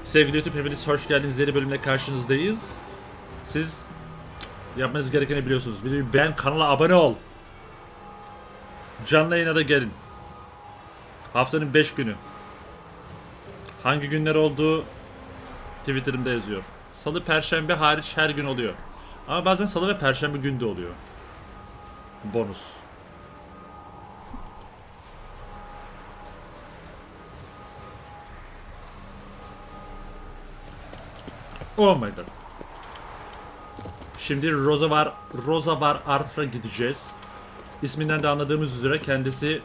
Sevgili YouTube hepiniz hoş geldiniz. Yeni bölümle karşınızdayız. Siz yapmanız gerekeni biliyorsunuz. Videoyu beğen, kanala abone ol. Canlı yayına da gelin. Haftanın 5 günü. Hangi günler olduğu Twitter'ımda yazıyor. Salı, perşembe hariç her gün oluyor. Ama bazen salı ve perşembe günde oluyor. Bonus. Oh my god. Şimdi Rosa var Arthur'a gideceğiz. İsminden de anladığımız üzere kendisi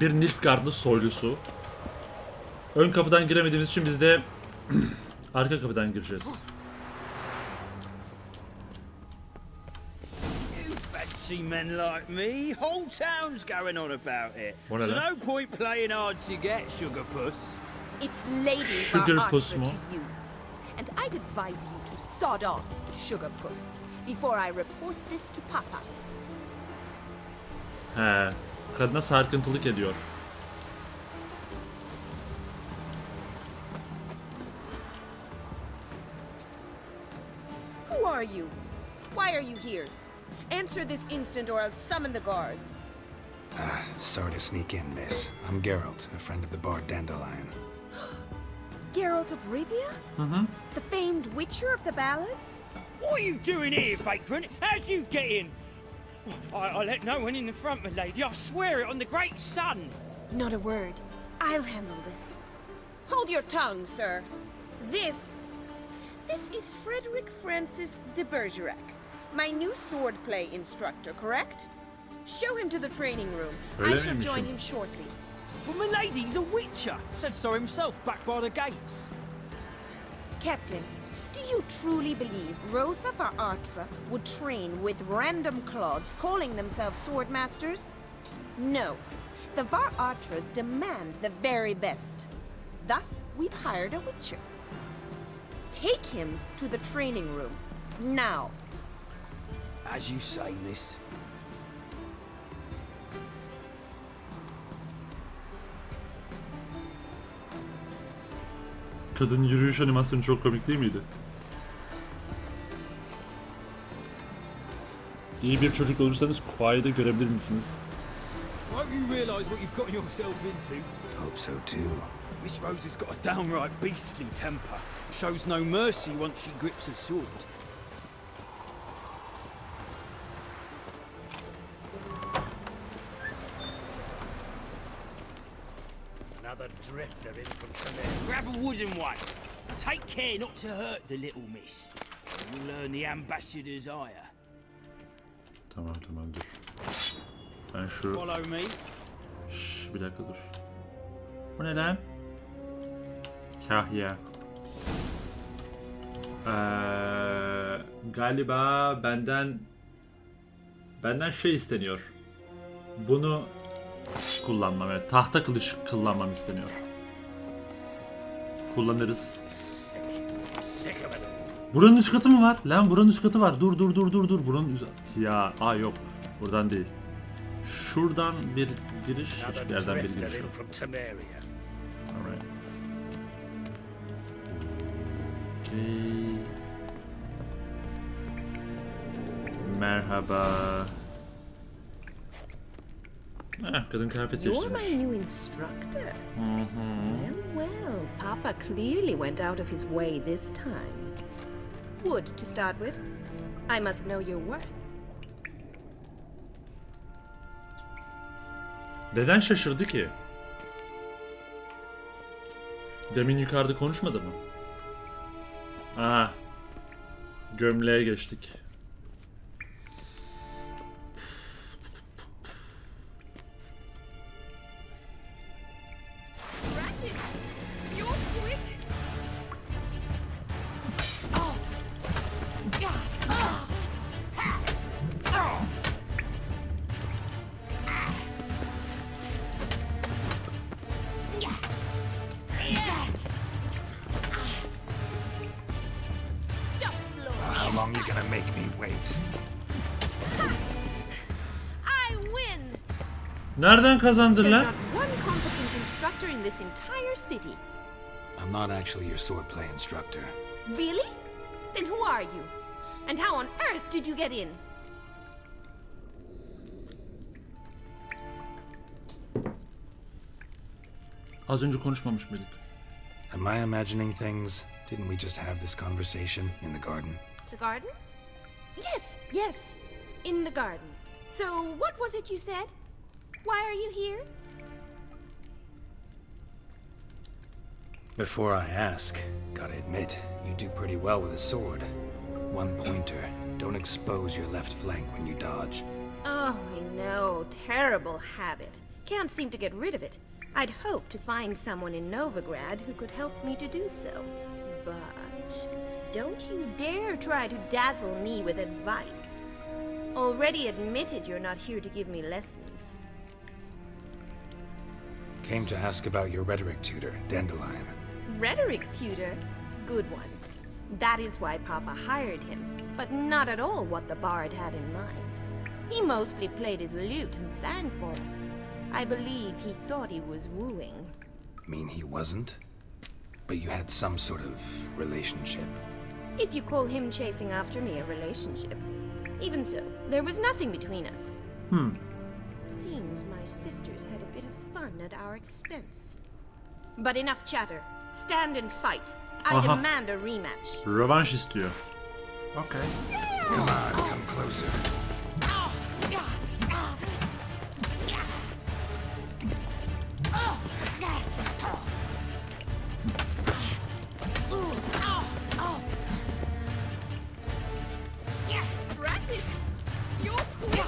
bir Nilfgaardlı soylusu. Ön kapıdan giremediğimiz için biz de arka kapıdan gireceğiz. Men like me, whole town's going on about it. So no point playing hard to get, Sugar Puss. It's Lady Sugar Puss mu? to you, and I'd advise you to sod off, Sugar Puss, before I report this to Papa. He, kadına sarkıntılık ediyor. Who are you? Why are you here? Answer this instant or I'll summon the guards. Sorry to sneak in, miss. I'm Geralt, a friend of the bard Dandelion. Geralt of Rivia? The famed witcher of the ballads? What are you doing here, vagrant? How'd you get in? I let no one in the front, my lady. I swear it on the great sun. Not a word. I'll handle this. Hold your tongue, sir. This is Frederick Francis de Bergerac, my new swordplay instructor, correct? Show him to the training room. I shall join him shortly. But my lady's a witcher. Said so himself back by the gates. Captain, do you truly believe Rosa Varatra would train with random clods calling themselves sword masters? No. The Varatras demand the very best. Thus, we've hired a witcher. Take him to the training room. Now. As you say, miss. Kadın yürüyüş animasyonu çok komik değil miydi? İyi bir çocuk olursanız Kuay'da görebilir misiniz? Hope you realise what you've gotten yourself into. Hope so too. Miss Rosa's got a downright beastly temper. Shows no mercy once she grips a sword. Another drifter in from somewhere. Grab a wooden one. Take care not to hurt the little miss. You'll learn the ambassador's ire. Tamam dur. Ben şu... Follow me. Şşş, bir dakika dur. Bu ne lan? Kahya. Galiba benden şey isteniyor. Bunu kullanmam, evet. Tahta kılıç kullanmam isteniyor. Kullanırız. Buranın üst katı mı var? Lan buranın üst katı var. Dur. Buranın üst... Ya, yok. Buradan değil. Şuradan bir giriş, hiçbir yerden bir giriş yok. Alright. Okay. Merhaba. Kadın kıyafet You're my değiştirmiş. new instructor. Well, Papa clearly went out of his way this time. Wood to start with. I must know your worth. Neden şaşırdı ki? Demin yukarıda konuşmadı mı? Aha. Gömleğe geçtik. How long are you gonna make me wait? I win. Nereden kazandın There's lan? not one competent instructor in this entire city. I'm not actually your swordplay instructor. Really? Then who are you? And how on earth did you get in? Az önce konuşmamış mıydık? Am I imagining things? Didn't we just have this conversation in the garden? The garden? Yes, yes. In the garden. So, what was it you said? Why are you here? Before I ask, gotta admit, you do pretty well with a sword. One pointer. Don't expose your left flank when you dodge. Oh, I know. Terrible habit. Can't seem to get rid of it. I'd hoped to find someone in Novigrad who could help me to do so. But don't you dare try to dazzle me with advice. Already admitted you're not here to give me lessons. Came to ask about your rhetoric tutor, Dandelion. Rhetoric tutor? Good one. That is why Papa hired him, but not at all what the bard had in mind. He mostly played his lute and sang for us. I believe he thought he was wooing. Mean he wasn't? But you had some sort of relationship. If you call him chasing after me a relationship. Even so, there was nothing between us. Seems my sisters had a bit of fun at our expense. But enough chatter. Stand and fight. I Aha. demand a rematch. Rövanş istiyor. Okay. Come on, come closer. Drat it! You're quick!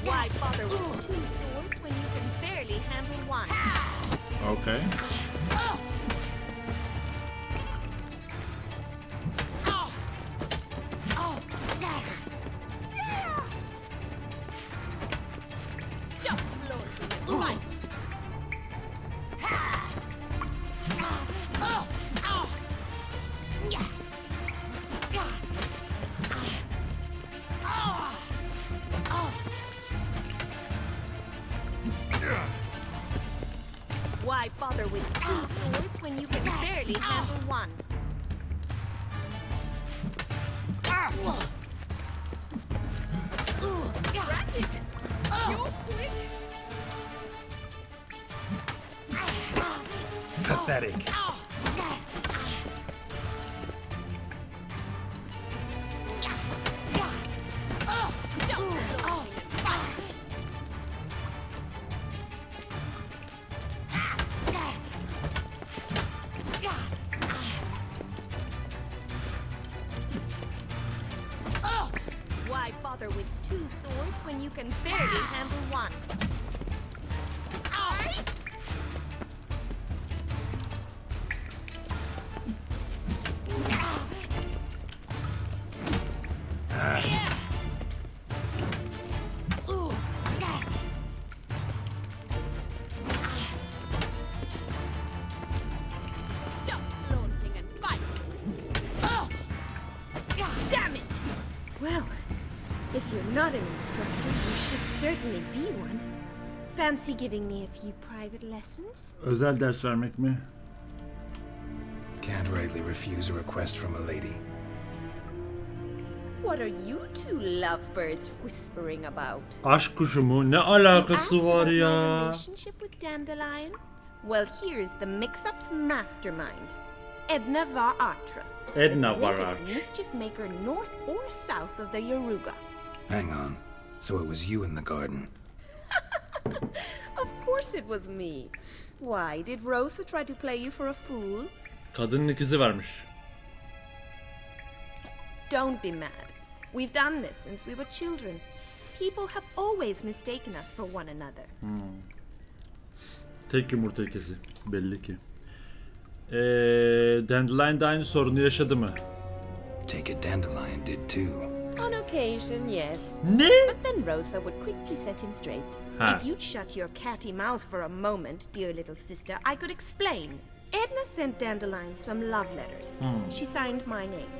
Why bother with two swords when you can barely handle one? Okay. Stop flaunting and fight! Why bother with two swords when you can barely handle one? Drat it! You're quick! Pathetic. Stop flaunting and fight! Why bother with two swords when you can barely handle one? Stop flaunting and fight! Damn it! Well, if you're not an instructor, you should certainly be one. Fancy giving me a few private lessons? Özel ders vermek mi? Can't rightly refuse a request from a lady. What are you two lovebirds whispering about? Aşk kuşu mu? Ne You alakası asked var about my ya? relationship with Dandelion? Well, here's the mix-up's mastermind. Edna var Atra. Edna the var greatest Atra. mischief maker north or south of the Yaruga. Hang on. So it was you in the garden. Of course it was me. Why, did Rosa try to play you for a fool? Kadının ikizi varmış. Don't be mad. We've done this since we were children. People have always mistaken us for one another. Tek yumurta ikizi. Belli ki. Dandelion da aynı sorunu yaşadı mı? Take it Dandelion did too. On occasion, yes. Ne? But then Rosa would quickly set him straight. Ha. If you'd shut your catty mouth for a moment, dear little sister, I could explain. Edna sent Dandelion some love letters. She signed my name.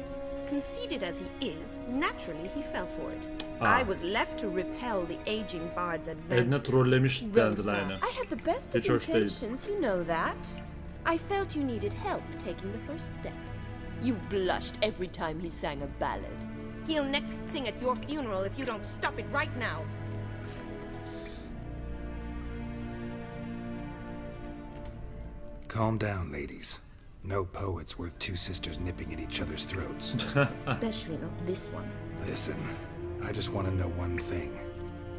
Conceited as he is, naturally he fell for it. I was left to repel the aging bard's advances. Edna trollemiş Rosa, Dandelion'ı. I had the best of Hiç hoş değil. intentions, you know that. I felt you needed help taking the first step. You blushed every time he sang a ballad. He'll next sing at your funeral if you don't stop it right now. Calm down, ladies. No poet's worth two sisters nipping at each other's throats. Especially not this one. Listen, I just want to know one thing.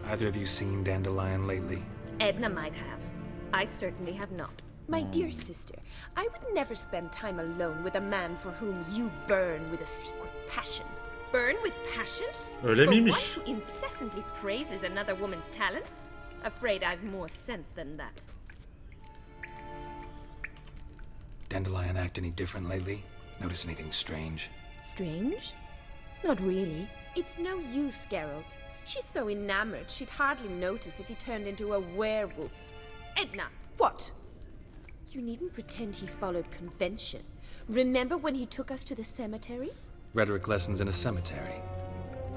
Either of you seen Dandelion lately? Edna might have. I certainly have not. My dear sister, I would never spend time alone with a man for whom you burn with a secret passion. Burn with passion? Öyle For one miymiş? who incessantly praises another woman's talents? Afraid I've more sense than that. Dandelion act any different lately? Notice anything strange? Strange? Not really. It's no use, Geralt. She's so enamored she'd hardly notice if he turned into a werewolf. Edna! What? You needn't pretend he followed convention. Remember when he took us to the cemetery? Rhetoric lessons in a cemetery.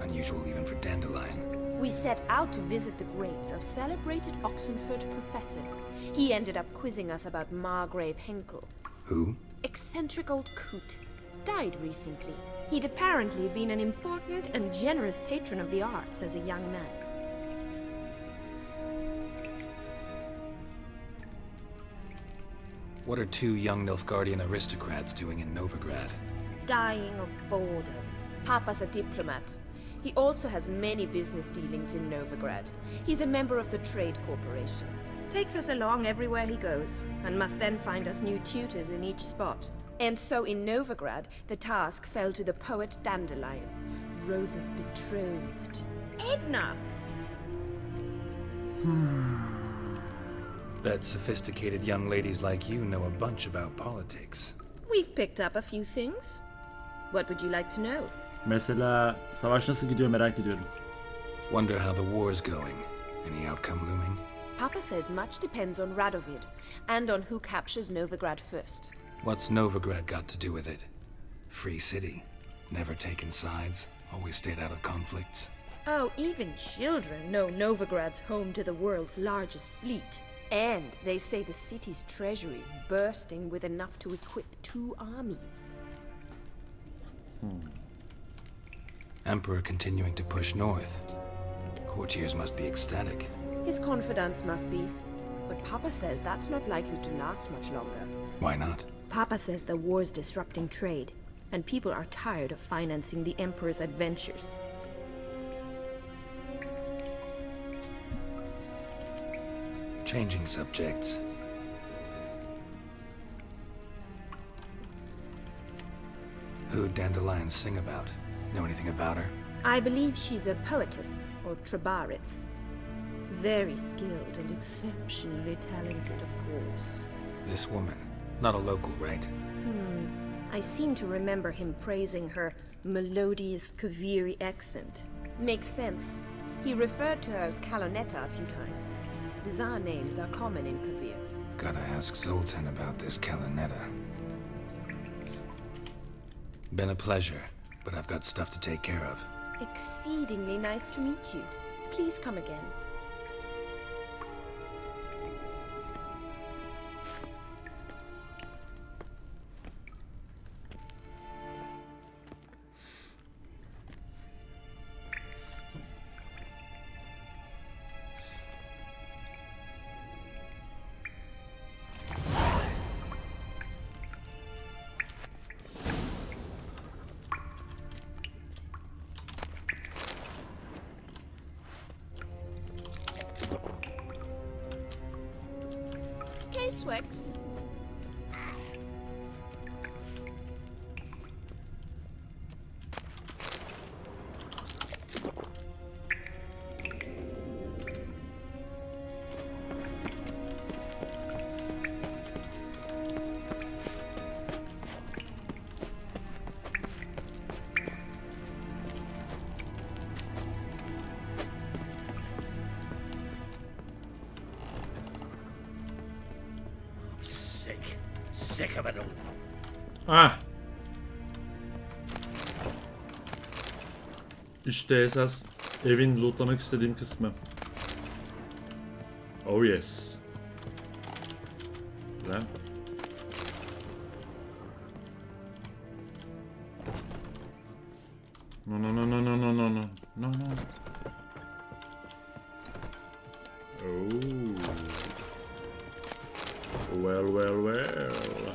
Unusual even for Dandelion. We set out to visit the graves of celebrated Oxenford professors. He ended up quizzing us about Margrave Henkel. Who? Eccentric old coot. Died recently. He'd apparently been an important and generous patron of the arts as a young man. What are two young Nilfgaardian aristocrats doing in Novigrad? Dying of boredom. Papa's a diplomat. He also has many business dealings in Novigrad. He's a member of the Trade Corporation. Takes us along everywhere he goes, and must then find us new tutors in each spot. And so in Novigrad, the task fell to the poet Dandelion, Rosa's betrothed. Edna! Bet sophisticated young ladies like you know a bunch about politics. We've picked up a few things. What would you like to know? Mesela savaş nasıl gidiyor merak ediyorum. Wonder how the war's going. Any outcome looming? Papa says much depends on Radovid, and on who captures Novigrad first. What's Novigrad got to do with it? Free city. Never taken sides. Always stayed out of conflicts. Oh, even children know Novigrad's home to the world's largest fleet. And they say the city's treasury is bursting with enough to equip 2 armies. Emperor continuing to push north. Courtiers must be ecstatic. His confidants must be. But Papa says that's not likely to last much longer. Why not? Papa says the war's disrupting trade, and people are tired of financing the Emperor's adventures. Changing subjects. Who'd Dandelion sing about? Know anything about her? I believe she's a poetess, or Trebaritz. Very skilled and exceptionally talented, of course. This woman. Not a local, right? I seem to remember him praising her melodious Kaviri accent. Makes sense. He referred to her as Calonetta a few times. Bizarre names are common in Kavir. Gotta ask Zoltan about this Kalinetta. Been a pleasure, but I've got stuff to take care of. Exceedingly nice to meet you. Please come again. Swix. Sick of it all. Ah. İşte esas evin lootlamak istediğim kısmı. Oh yes. Güzel. No no no no no no no no no no. Oh. Well well well.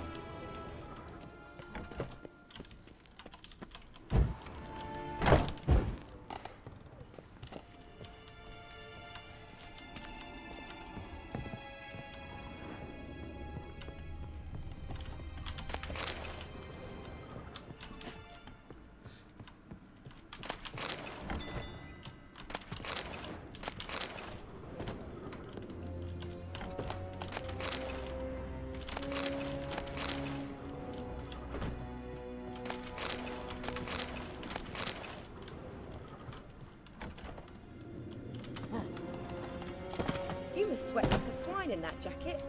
You must sweat like a swine in that jacket.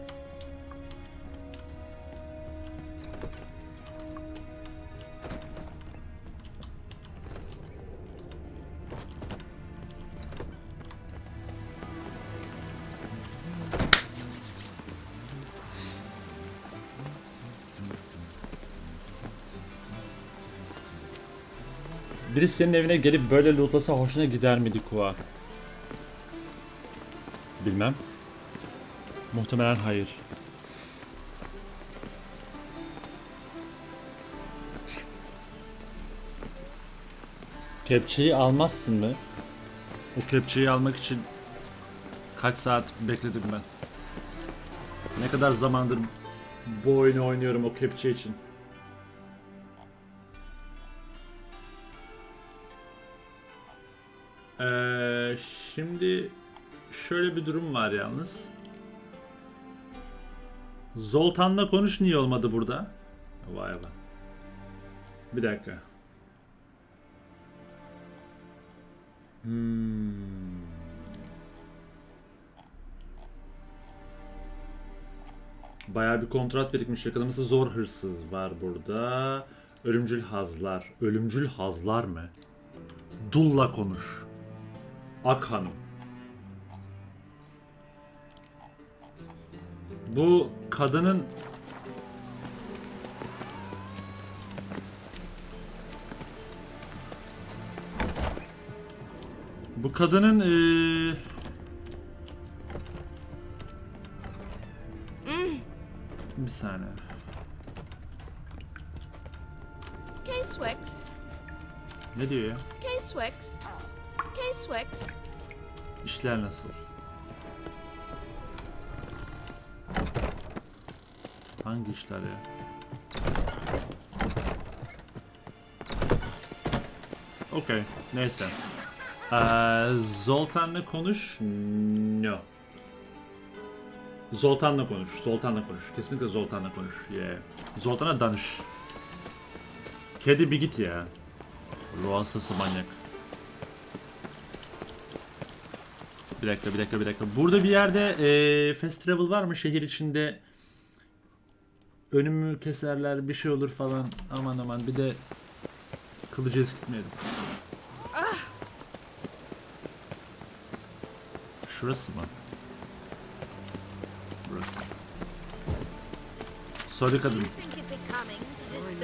Birisi senin evine gelip böyle lootlasa hoşuna gider miydi Kua? Bilmem. Muhtemelen hayır. Kepçeyi almazsın mı? O kepçeyi almak için kaç saat bekledim ben. Ne kadar zamandır bu oyunu oynuyorum o kepçe için. Şimdi şöyle bir durum var yalnız. Zoltan'la konuş niye olmadı burada? Vay be. Bir dakika. Bayağı bir kontrat birikmiş. Yakalaması zor hırsız var burada. Ölümcül hazlar. Ölümcül hazlar mı? Dul'la konuş. Ak Hanım. Bu kadının bir saniye. K-Swex. Ne diyor ya? K-Swex. K-Swex. İşler nasıl? Hangi işler ya? Okey, neyse. Zoltan'la konuş. No. Zoltan'la konuş. Zoltan'la konuş. Kesinlikle Zoltan'la konuş. Yeah. Zoltan'a danış. Kedi bir git ya. Ruh hastası manyak. Bir dakika. Burada bir yerde fast travel var mı şehir içinde? Önümü keserler, bir şey olur falan. Aman bir de kılıcı eskitmeyelim. Şurası mı? Burası. Soru kadın.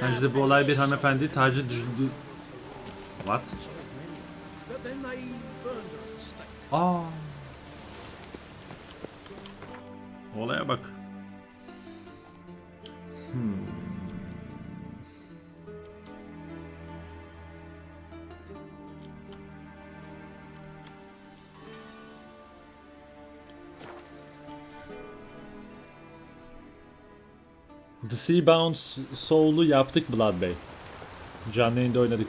Bence de bu olay bir hanımefendi tacı düştü. What? Aa. Olaya bak. The Seabound Soul'u yaptık Blood Bey. Canlı yayında oynadık.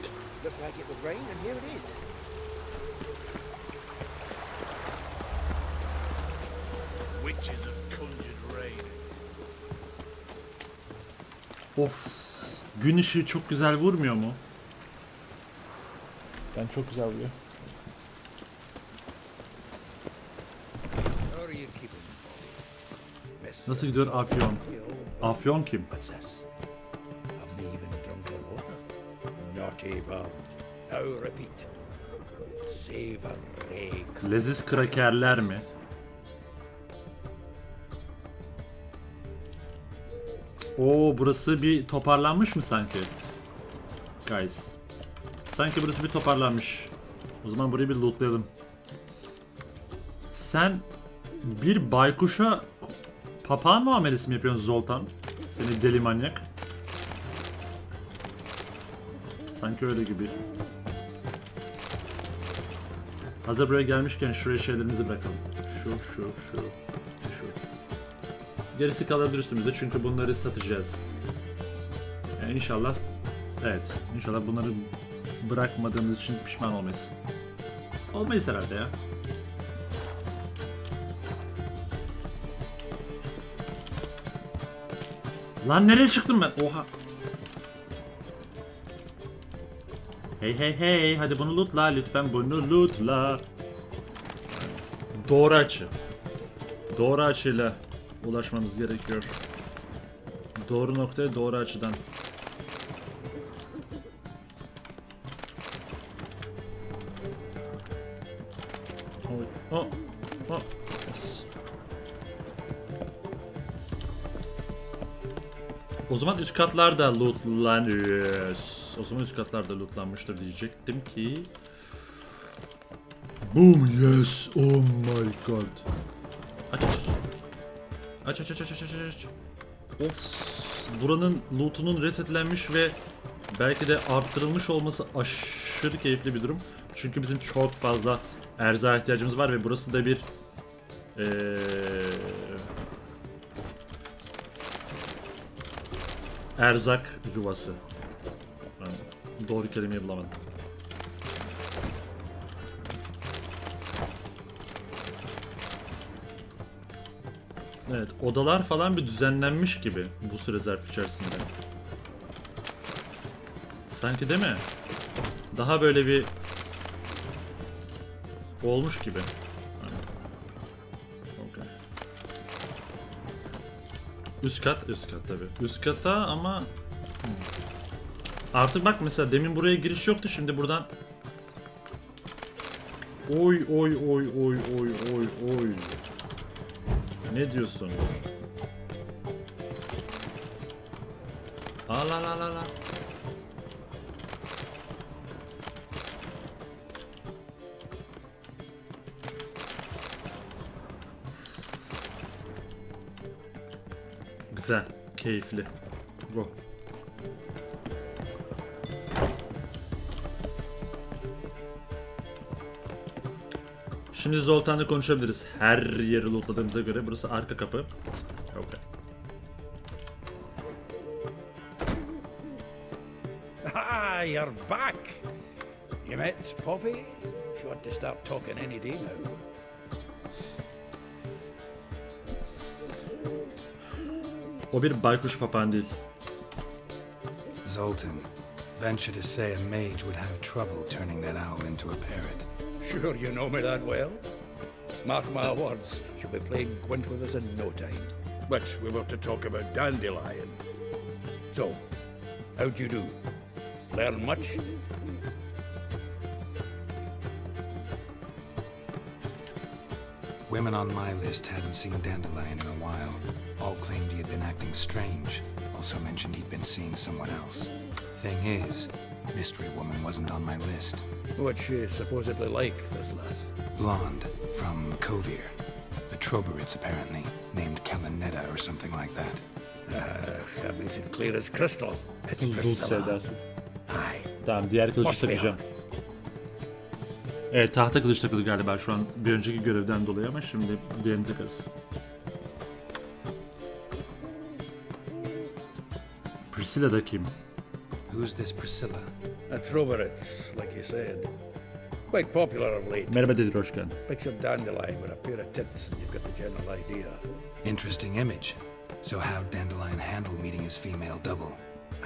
Of. Gün ışığı çok güzel vurmuyor mu? Ben çok güzel vuruyor. Nasıl gidiyor Afyon? Afyon kim? Leziz krakerler mi? Oo, burası bir toparlanmış mı sanki? Guys. Sanki burası bir toparlanmış. O zaman burayı bir lootlayalım. Sen bir baykuşa papağan muamelesi mi yapıyorsun Zoltan? Seni deli manyak. Sanki öyle gibi. Hazır buraya gelmişken şuraya şeylerimizi bırakalım. Şu. Gerisi kalabilir üstümüzde çünkü bunları satacağız. Yani inşallah, evet, inşallah bunları bırakmadığımız için pişman olmayız. Olmayız herhalde ya. Lan nereye çıktım ben? Oha. Hey, hadi bunu lootla lütfen, bunu lootla. Doğru açı. Doğru açıyla ulaşmamız gerekiyor. Doğru noktaya doğru açıdan. Oh. Yes. O zaman üst katlarda lootlanıyor. O zaman üst katlarda lootlanmıştır diyecektim ki. Boom, yes, oh my god. Aç. Of. Buranın lootunun resetlenmiş ve belki de arttırılmış olması aşırı keyifli bir durum. Çünkü bizim çok fazla erzağa ihtiyacımız var ve burası da bir erzak yuvası. Ben doğru kelimeyi bulamadım. Evet, odalar falan bir düzenlenmiş gibi bu süre zarfı içerisinde. Sanki değil mi? Daha böyle bir olmuş gibi. Okay. Üst kat tabii. Üst kata ama artık bak mesela demin buraya giriş yoktu, şimdi buradan oy. Ne diyorsun? La. Güzel, keyifli. Go. Şimdi Zoltan'la konuşabiliriz. Her yeri lootladığımıza göre burası arka kapı. Okay. Ah, you're back. You met Poppy? She ought to start talking any day now. O bir baykuş papağan değil. Zoltan, venture to say a mage would have trouble turning that owl into a parrot. Sure you know me that well? Mark my words, she'll be playing quint with us in no time. But we were to talk about Dandelion. So, how'd you do? Learn much? Women on my list hadn't seen Dandelion in a while. All claimed he had been acting strange. Also mentioned he'd been seeing someone else. Thing is, Mystery Woman wasn't on my list. What's she supposedly like, this lass? Blonde, from Kovir. The Troberids, apparently. Named Kalanetta or something like that. That makes it clear as crystal. It's Loot Priscilla. sevdası. Aye. Tamam, diğer kılıcı Must be takacağım. Evet, tahta kılıç takılı galiba şu an bir önceki görevden dolayı ama şimdi diğerini takarız. Priscilla da kim? Who's this Priscilla? A Troberids, like you said. Quite popular of late. Merhaba dedi, hoş geldin. Picture Dandelion with a pair of tits and you've got the general idea. Interesting image. So how'd Dandelion handle meeting his female double?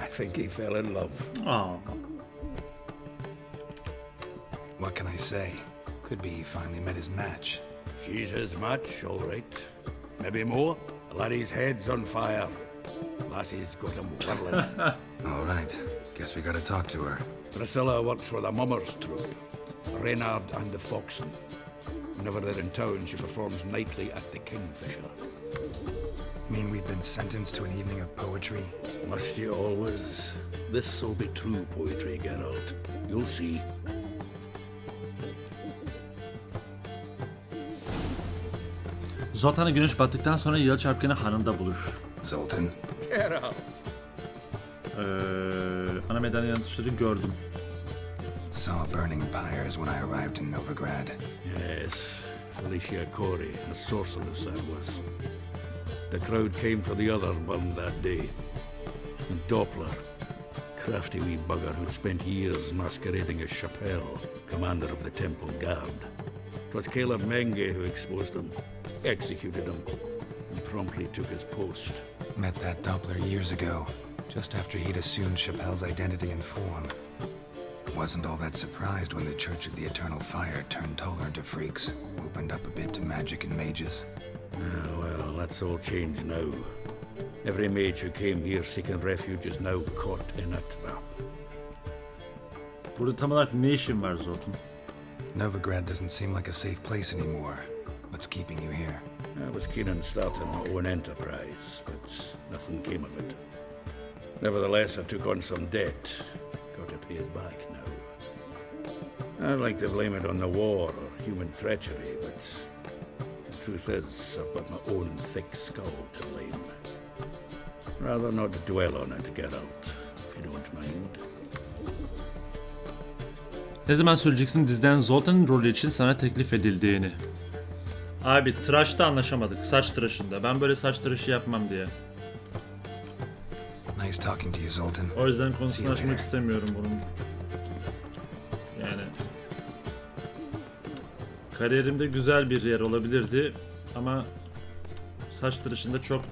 I think he fell in love. Aa, What can I say? Could be he finally met his match. She's his match, all right. Maybe more. Laddie's head's on fire. Lassie's got him whirling. All right. Guess we gotta talk to her. Priscilla works for the Mummers troupe. Reynard and the Foxen. Whenever they're in town, she performs nightly at the Kingfisher. Mean we've been sentenced to an evening of poetry? Must you always? This'll be true poetry, Geralt. You'll see. Zoltan'la güneş battıktan sonra Yalı Çapkını hanında bulur. Zoltan? Geralt! Ana meydan yanıtışları gördüm. Saw burning pyres when I arrived in Novigrad. Yes, Felicia Corey, a sorceress that was. The crowd came for the other burned that day. And Doppler, crafty wee bugger who'd spent years masquerading as Chappelle, commander of the Temple Guard. 'Twas Caleb Menge who exposed him, executed him, and promptly took his post. Met that Doppler years ago, just after he'd assumed Chappelle's identity and form. Wasn't all that surprised when the Church of the Eternal Fire turned Toller into freaks, opened up a bit to magic and mages. Ah, well, that's all changed now. Every mage who came here seeking refuge is now caught in a trap. Burada tam olarak ne işin var Zoltan? Novigrad doesn't seem like a safe place anymore. What's keeping you here? I was keen on starting my own enterprise, but nothing came of it. Nevertheless, I took on some debt. Got to pay it back now. I'd like to blame it on the war or human treachery, but the truth is, I've got my own thick skull to blame. Rather not dwell on it, Geralt, if you don't mind. Ne zaman söyleyeceksin diziden Zoltan'ın rolü için sana teklif edildiğini? Abi tıraşta anlaşamadık. Saç tıraşında. Ben böyle saç tıraşı yapmam diye. Nice talking to you, Zoltan. O yüzden See konusunu you açmak later. istemiyorum bunun. Yani kariyerimde güzel bir yer olabilirdi ama saç tıraşında çok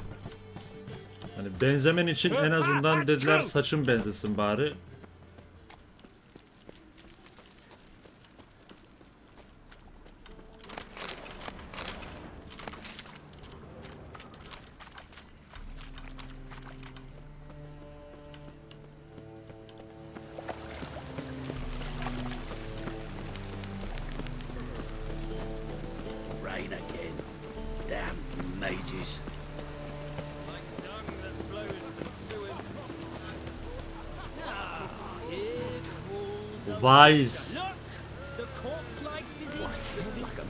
hani benzemen için en azından dediler saçım benzesin bari. Rain again. Damn mages. Like dung that flows to sewers. Ah, here crawls a Wise. look. The corpse-like visage.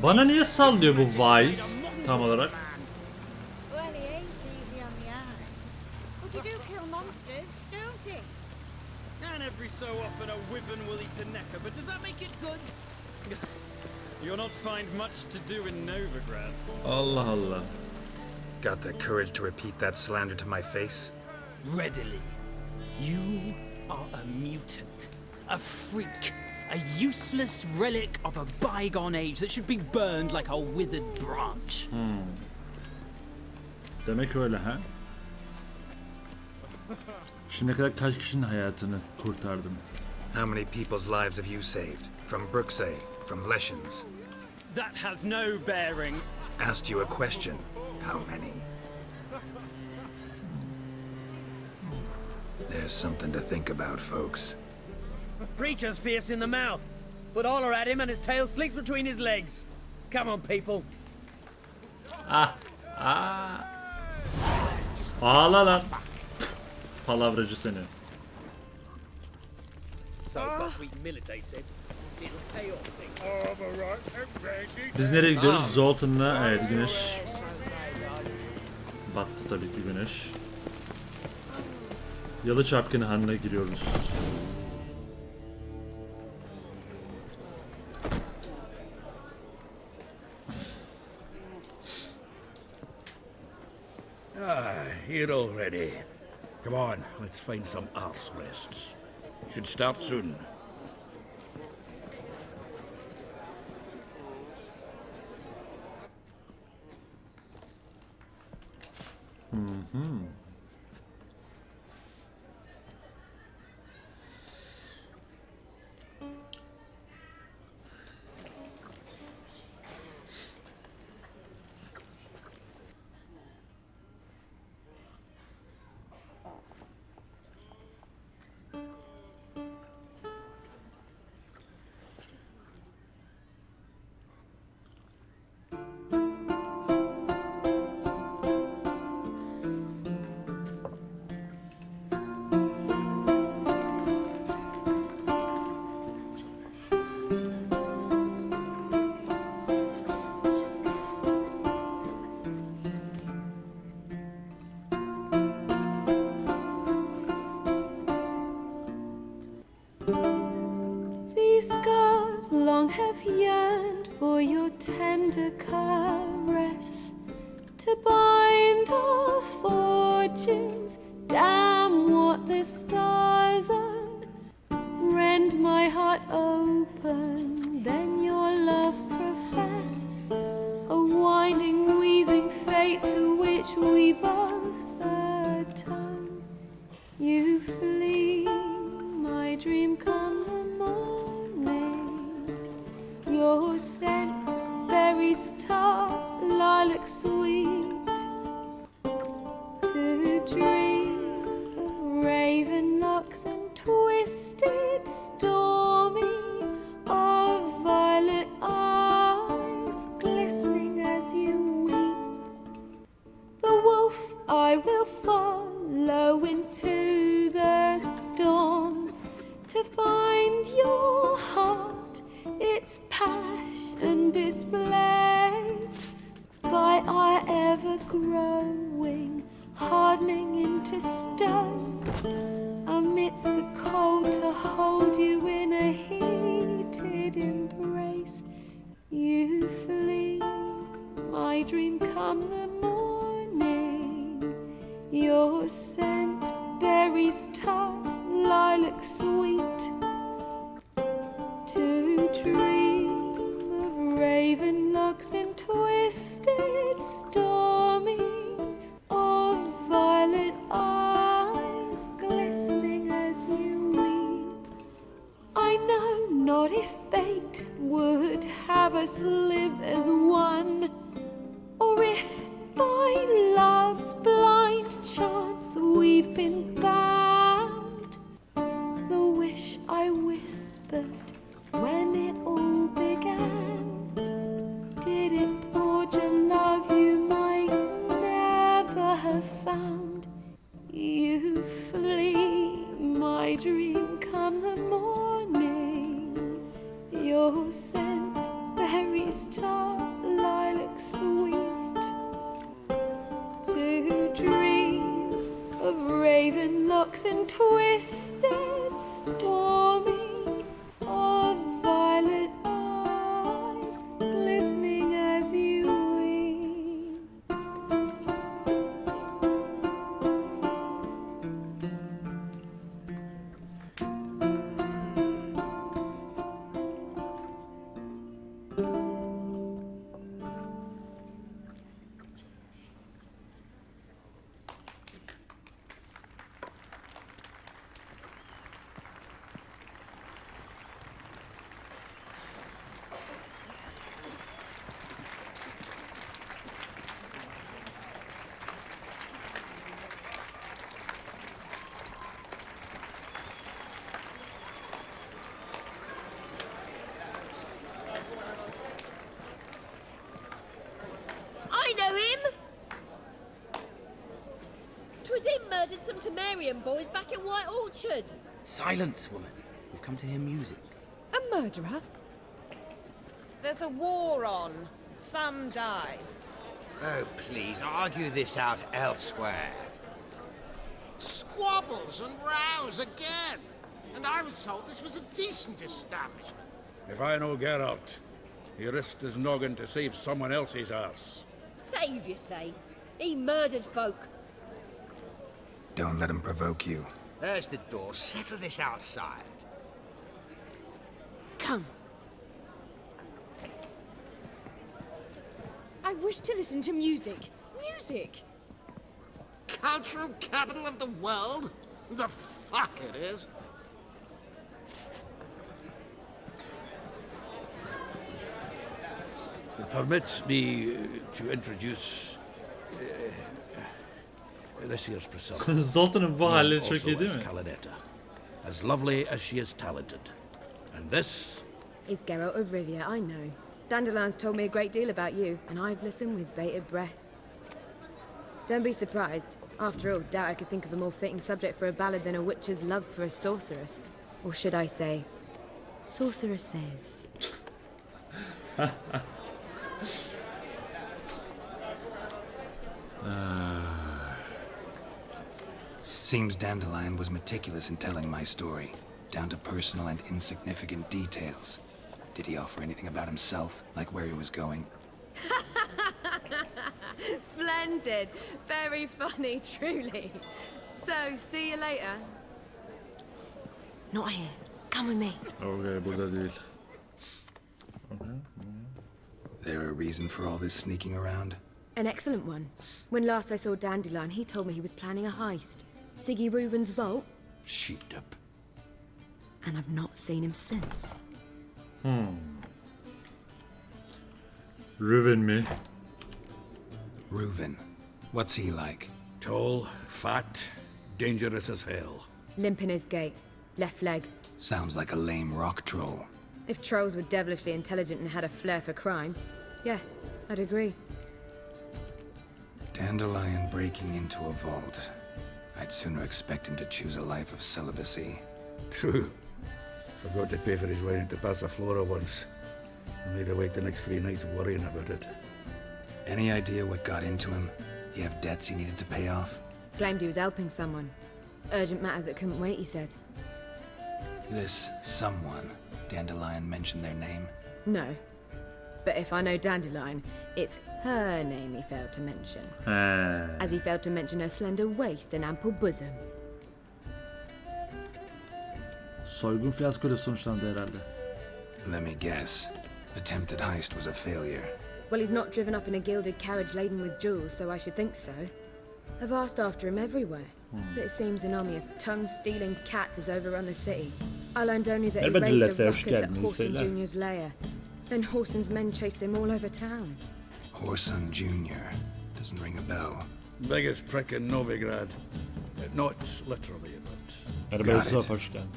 Bana niye sallıyor bu Wise tam olarak? Well, he ain't easy on the eyes. But you do kill monsters, don't you? And every so often a wyvern will eat a necker, but does that make it good? You'll not find much to do in Novigrad. Allah Allah. Got the courage to repeat that slander to my face? Readily. You are a mutant, a freak, a useless relic of a bygone age that should be burned like a withered branch. Demek öyle ha? Şimdiye kadar kaç kişinin hayatını kurtardım? How many people's lives have you saved? From Bruxay, from Leshens? That has no bearing. Asked you a question. How many? There's something to think about, folks. Preacher's fierce in the mouth, but holler at him and his tail slicks between his legs. Come on, people. Ağla lan. Palavracı seni. So buckwheat millet, they said. It'll pay off things. Biz nereye gidiyoruz? Zoltan'la evet güneş. Battı tabii ki güneş. Yalı Çapkını Hanı'na giriyoruz. Ah, here already. Come on, let's find some arse rests. Should start soon. hearts long have yearned for your tender caress, to bind our fortunes. Damn what the stars own. Rend my heart open, then your love profess, a winding, weaving fate to which we both atone. You flee, my dream come the morning. Your scent, berries tart, lilac sweet. To dream of raven locks and twisted, stormy, of violet eyes glistening as you weep. The wolf I will follow into the storm, to find your heart, its passion displaced by our ever-growing, hardening into stone, amidst the cold to hold you in a heated embrace. You flee, my dream come the morning. Your scent, berries tart, lilac sweet. To dream of raven locks and twisted, stormy, of violet eyes glistening as you weep. I know not if fate would have us live as one, or if by love's blind chance we've been bound. The wish I whispered when it all began, did it forge a love you might never have found? You flee, my dream come the morning. Your scent, berries tart, lilac sweet. To dream of raven locks and twisted, stormy, of violet eyes glistening as you weep. I know him! 'Twas him murdered some Temerian boys back at White Orchard. Silence, woman. We've come to hear music. A murderer? There's a war on. Some die. Oh, please, argue this out elsewhere. Squabbles and rows again. And I was told this was a decent establishment. If I know Geralt, he risked his noggin to save someone else's arse. Save, you say? He murdered folk. Don't let him provoke you. There's the door. Settle this outside. Come. I wish to listen to music. Music! Cultural capital of the world? The fuck it is. Permit me to introduce this year's Priscilla. Zoltan'ın bu hali Also çok iyi değil as mi? Calinetta. As lovely as she is talented. And this It's Geralt of Rivia, I know. Dandelion's told me a great deal about you, and I've listened with bated breath. Don't be surprised. After all, doubt I could think of a more fitting subject for a ballad than a witch's love for a sorceress. Or should I say, sorceresses. Seems Dandelion was meticulous in telling my story, down to personal and insignificant details. Did he offer anything about himself, like where he was going? Splendid. Very funny, truly. So, see you later. Not here. Come with me. Okay, burada değil. There a reason for all this sneaking around? An excellent one. When last I saw Dandelion, he told me he was planning a heist. Siggi Reuven's vault. Sheeped up. And I've not seen him since. Reuven mi? Reuven. What's he like? Tall, fat, dangerous as hell. Limp in his gait. Left leg. Sounds like a lame rock troll. If trolls were devilishly intelligent and had a flair for crime, yeah, I'd agree. Dandelion breaking into a vault. I'd sooner expect him to choose a life of celibacy. True. Forgot to pay for his wine at the Passaflora once. I made her wait the next 3 nights worrying about it. Any idea what got into him? He have debts he needed to pay off? Claimed he was helping someone. Urgent matter that couldn't wait, he said. This someone, Dandelion mentioned their name? No. But if I know Dandelion, it's her name he failed to mention. As he failed to mention her slender waist and ample bosom. Soygun fiyaskoyla sonuçlandı herhalde. Let me guess. Attempted heist was a failure. Well, he's not driven up in a gilded carriage laden with jewels, so I should think so. I've asked after him everywhere, but it seems an army of tongue-stealing cats has overrun the city. I learned only that he Merhaba raised a Dilek, hoş ruckus at geldiniz, Horson selam. Jr.'s lair. Then Horson's men chased him all over town. Horson Jr. Doesn't ring a bell. Biggest prick in Novigrad. Not literally, but... Merhaba Got Yusuf, it. hoş geldin.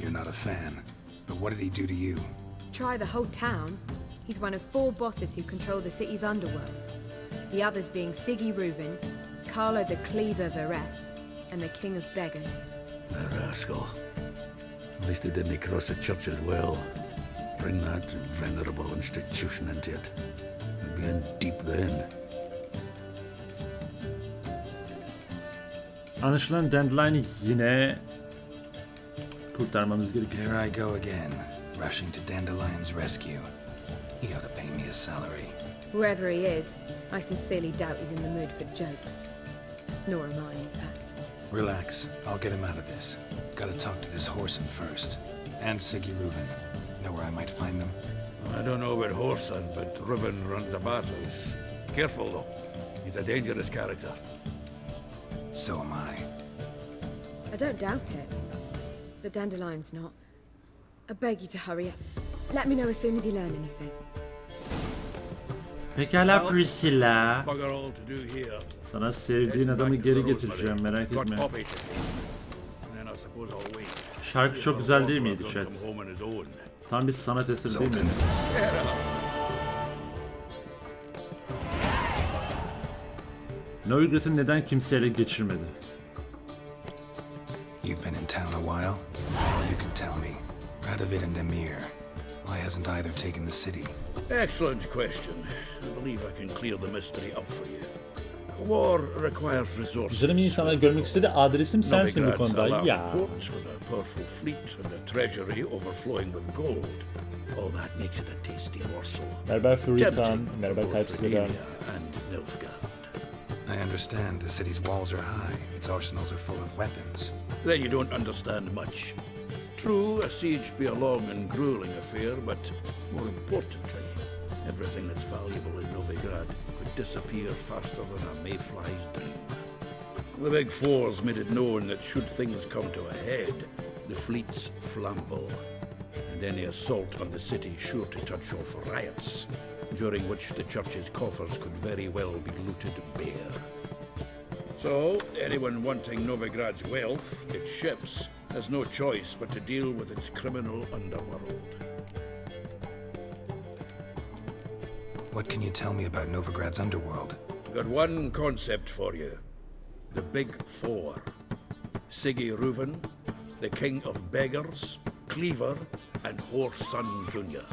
You're not a fan. But what did he do to you? Try the whole town. He's one of 4 bosses who control the city's underworld. The others being Siggi Reuven, Carlo the Cleaver Varese, and the King of Beggars. A rascal. At least he didn't cross the church as well. Bring that venerable institution into it. We'd be in deep then. Anlaşılan Dandelion'ı yine kurtarmamız gerekiyor. Here I go again, rushing to Dandelion's rescue. He ought to pay me a salary. Wherever he is, I sincerely doubt he's in the mood for jokes. Nor am I, in fact. Relax, I'll get him out of this. Gotta talk to this Horson first. And Siggi Reuven. Know where I might find them? I don't know about Horson, but Reuven runs a bathhouse. Careful though. He's a dangerous character. So am I. I don't doubt it. But Dandelion's not. I beg you to hurry. Let me know as soon as you learn anything. Pekala Priscilla. Bugger all to do here. Sana sevdiğin adamı geri getireceğim, merak etme. Şarkı çok güzel değil miydi chat? Tam bir sanat eseri değil mi? Novigrad'ı neden kimse ele geçirmedi? You've been in town a while? Maybe you can tell me. Radovid and Emir. Why hasn't either taken the city? Excellent question. I believe I can clear the mystery up for you. War requires resources. Güzelim insanlar görmek istedi. Adresim sensin bu Novigrad's a konuda. large Ya. port with a powerful fleet and a treasury overflowing with gold. All that makes it a tasty morsel. Merhaba Furikan, Tempting for merhaba both Kalpsiren. Regalia and Nilfgaard. I understand the city's walls are high, its arsenals are full of weapons. Then you don't understand much. True, a siege be a long and grueling affair, but more importantly, everything that's valuable in Novigrad could disappear faster than a mayfly's dream. The Big Four's made it known that should things come to a head, the fleets flambeau, and any assault on the city sure to touch off riots, during which the church's coffers could very well be looted bare. So, anyone wanting Novigrad's wealth, its ships, has no choice but to deal with its criminal underworld. What can you tell me about Novigrad's underworld? Got one concept for you. The Big Four. Siggi Reuven, the King of Beggars, Cleaver, and Horson Jr.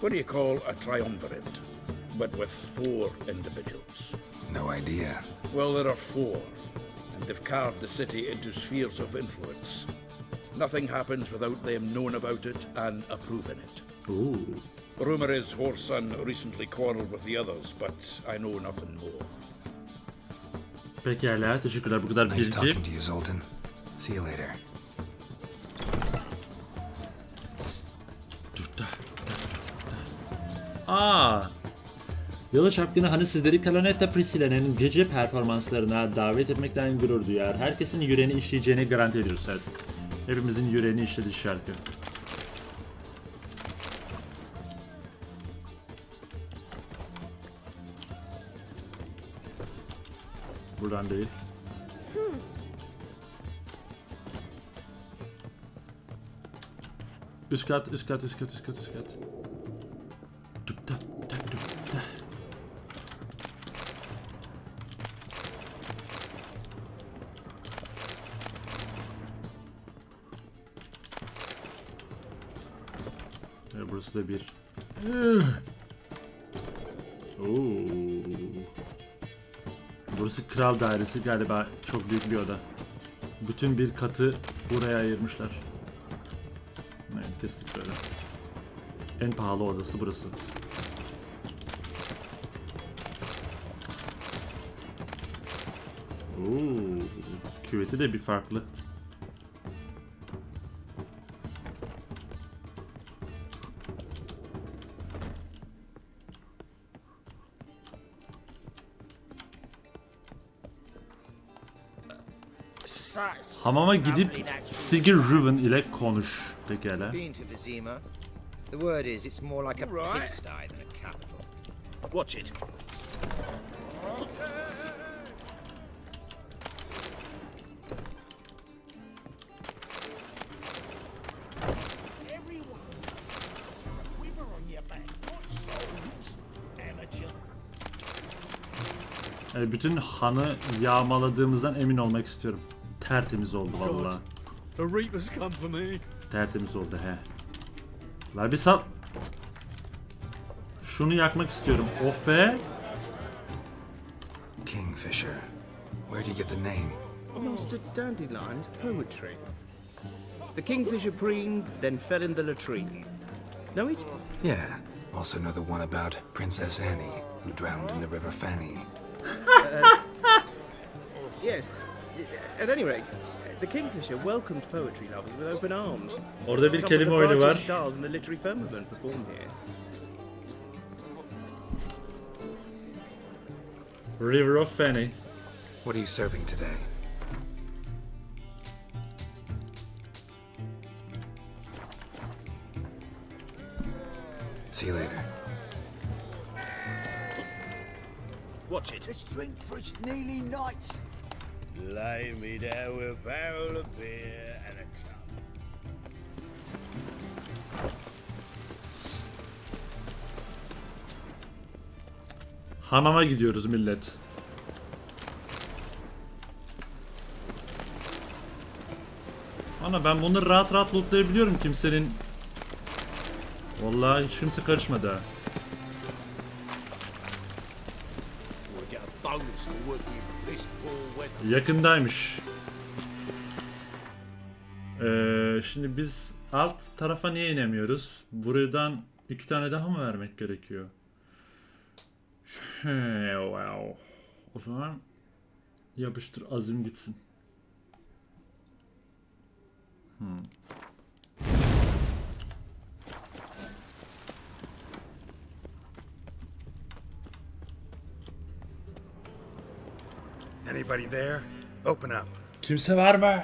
What do you call a triumvirate, but with 4 individuals? No idea. Well, there are 4, and they've carved the city into spheres of influence. Nothing happens without them knowing about it and approving it. Ooh. Rumor is Horse Son recently quarreled with the others, but I know nothing more. Pekala, teşekkürler bu kadar Nice bilgi. talking to you, Zoltan. See you later. Yalı Çapkını hani sizleri Kalonetta Priscilla'nın gece performanslarına davet etmekten gurur duyar. Herkesin yüreğini işleyeceğini garanti ediyoruz. Evet. Hepimizin yüreğini işledi şarkı. Buradan değil. Üst kat, üst kat, üst kat, üst kat, üst kat. Dupta, dupta. Ve burası da bir. Burası kral dairesi galiba, çok büyük bir oda. Bütün bir katı buraya ayırmışlar. Evet, kesinlikle öyle. En pahalı odası burası. Küveti de bir farklı. Hamama gidip Siggi Reuven ile konuş. Pekala. Been to Vizima. The word is it's more like a pigsty than a capital. Watch it. Bütün hanı yağmaladığımızdan emin olmak istiyorum. Tertemiz oldu vallahi. The Reapers come for me. Tertemiz oldu he. La bir sal. Şunu yakmak istiyorum. Oh be. Kingfisher. Where do you get the name? Master Dandelion's poetry. The Kingfisher preened, then fell in the latrine. Know it? Yeah. Also know the one about Princess Annie, who drowned in the River Fanny. Yes. At any rate, the Kingfisher welcomed poetry lovers with open arms. Orada bir Some kelime of the oyunu brightest var. stars in the literary firmament perform here. River of Fanny. What are you serving today? See you later. Watch it. Let's drink for it's nearly night. Lay me down with a barrel of beer and a cup. Hamama gidiyoruz millet. Ana ben bunları rahat rahat lootlayabiliyorum, kimsenin. Vallahi hiç kimse karışmadı ha. Yakındaymış. Şimdi biz alt tarafa niye inemiyoruz? Buradan 2 tane daha mı vermek gerekiyor? Wow. O zaman yapıştır azim gitsin. Anybody there? Open up. Kimse var mı?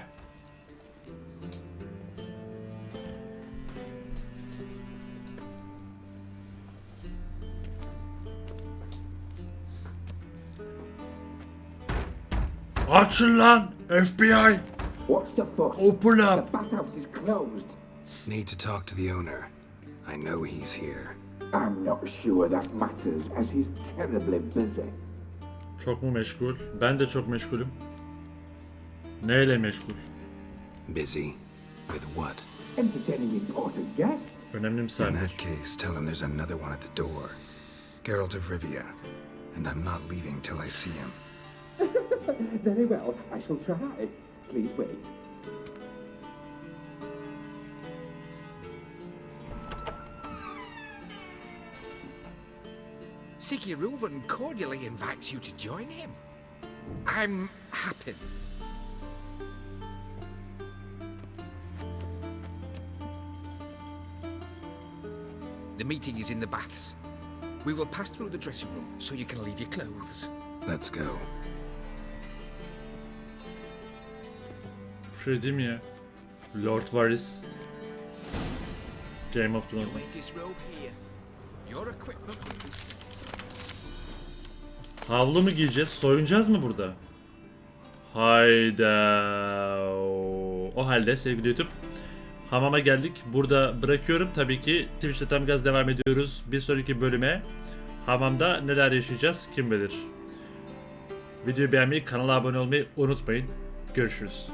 Açın lan FBI. What's the fuss? Open up. The bathhouse is closed. Need to talk to the owner. I know he's here. I'm not sure that matters, as he's terribly busy. Çok mu meşgul? Ben de çok meşgulüm. Neyle meşgul? Busy? With what? Entertaining important guests. Önemli In misafir. that case, tell him there's another one at the door. Geralt of Rivia. And I'm not leaving till I see him. Very well, I shall try. Please wait. Siggi Reuven cordially invites you to join him. I'm happy. The meeting is in the baths. We will pass through the dressing room so you can leave your clothes. Let's go. Şey değil mi ya? Lord Varys. Game of Thrones. You make this robe here. Your equipment will be safe. Havlu mu giyeceğiz? Soyunacağız mı burada? Hayda. O halde sevgili YouTube, hamama geldik. Burada bırakıyorum. Tabii ki Twitch'te tam gaz devam ediyoruz. Bir sonraki bölüme hamamda neler yaşayacağız kim bilir. Videoyu beğenmeyi, kanala abone olmayı unutmayın. Görüşürüz.